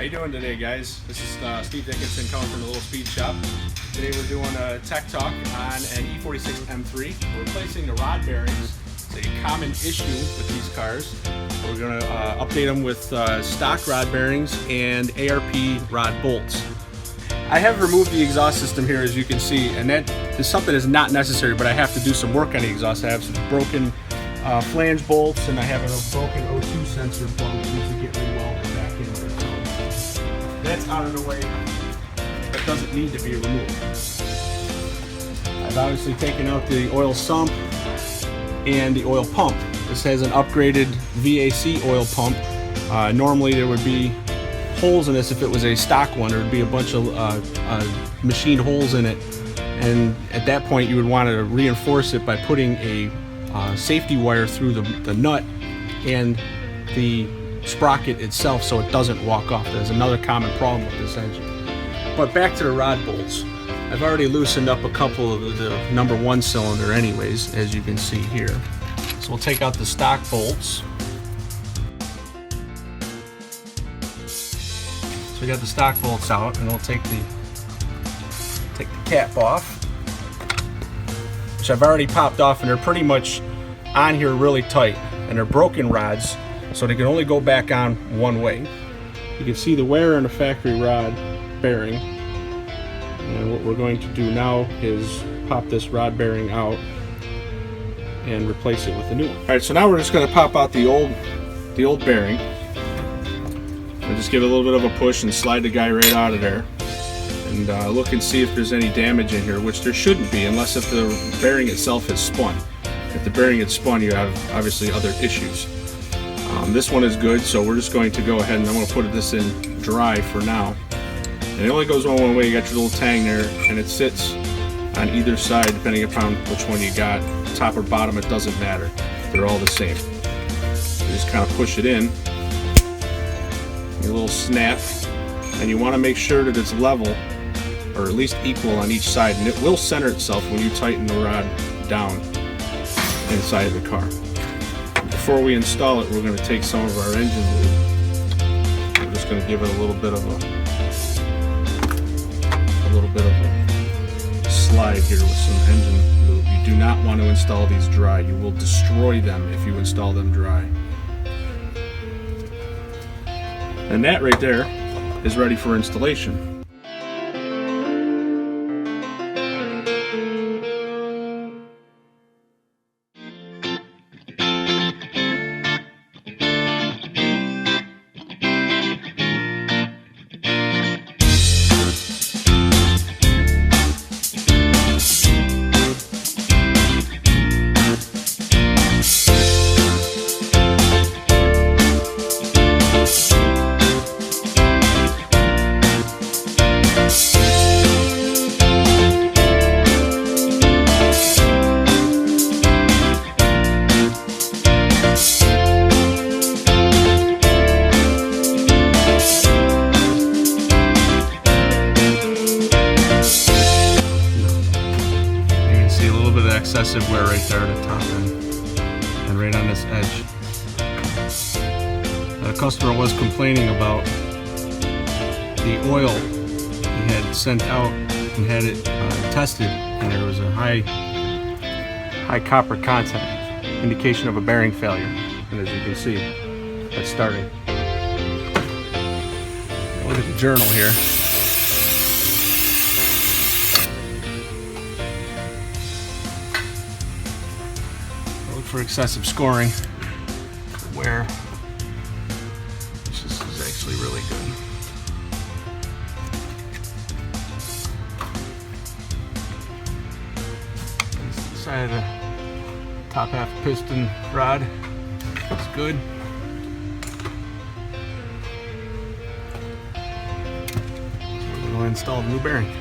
How you doing today, guys? This is Steve Dickinson coming from the Little Speed Shop. Today we're doing a tech talk on an e46 M3. We're replacing the rod bearings. It's a common issue with these cars. We're going to update them with stock rod bearings and ARP rod bolts. I have removed the exhaust system here, as you can see, and that is something that's not necessary, but I have to do some work on the exhaust. I have some broken flange bolts, and I have a broken O2 sensor plug that needs to get rewelded back in there. So that's out of the way. That doesn't need to be removed. I've obviously taken out the oil sump and the oil pump. This has an upgraded VAC oil pump. Normally there would be holes in this if it was a stock one. There would be a bunch of machined holes in it, and at that point you would want to reinforce it by putting a safety wire through the nut and the sprocket itself so it doesn't walk off. There's another common problem with this engine. But back to the rod bolts. I've already loosened up a couple of the number one cylinder anyways, as you can see here. So we'll take out the stock bolts. So we got the stock bolts out, and we'll take the cap off, which I've already popped off, and they're pretty much on here really tight, and they're broken rods, so they can only go back on one way. You can see the wear on the factory rod bearing, and what we're going to do now is pop this rod bearing out and replace it with a new one. Alright, so now we're just going to pop out the old bearing and just give it a little bit of a push and slide the guy right out of there, and look and see if there's any damage in here, which there shouldn't be unless if the bearing itself has spun. If the bearing had spun, you have obviously other issues. This one is good, so we're just going to go ahead and I'm going to put this in dry for now. And it only goes one way. You got your little tang there, and it sits on either side depending upon which one you got. Top or bottom, it doesn't matter. They're all the same. You just kind of push it in. A little snap, and you want to make sure that it's level, or at least equal on each side, and it will center itself when you tighten the rod down inside of the car. Before we install it, we're going to take some of our engine lube. We're just going to give it a little bit of a slide here with some engine lube. You do not want to install these dry. You will destroy them if you install them dry. And that right there is ready for installation. Excessive wear right there at the top and right on this edge. The customer was complaining about the oil he had sent out and had it tested, and there was a high copper content, indication of a bearing failure. And as you can see, that's starting. Look at the journal here. For excessive scoring, where this is actually really good. This is the side of the top half piston rod. It's good. So we're going to install the new bearing.